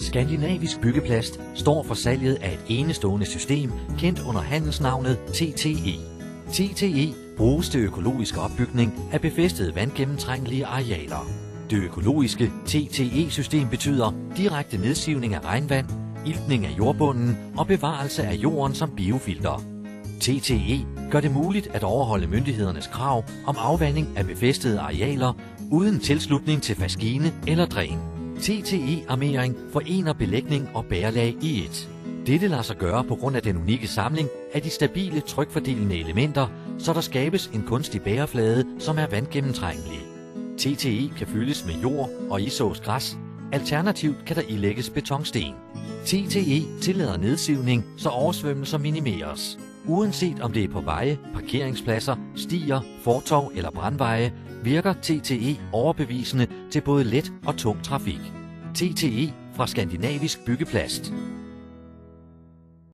Skandinavisk Byggeplast står for salget af et enestående system, kendt under handelsnavnet TTE. TTE bruges til økologisk opbygning af befæstede vandgennemtrængelige arealer. Det økologiske TTE-system betyder direkte nedsivning af regnvand, iltning af jordbunden og bevarelse af jorden som biofilter. TTE gør det muligt at overholde myndighedernes krav om afvanding af befæstede arealer uden tilslutning til faskine eller dræn. TTE-armering forener belægning og bærelag i et. Dette lader sig gøre på grund af den unikke samling af de stabile trykfordelende elementer, så der skabes en kunstig bæreflade, som er vandgennemtrængelig. TTE kan fyldes med jord og isås græs. Alternativt kan der ilægges betonsten. TTE tillader nedsivning, så oversvømmelser minimeres. Uanset om det er på veje, parkeringspladser, stier, fortov eller brandveje, virker TTE overbevisende til både let og tung trafik. TTE fra Skandinavisk Byggeplast.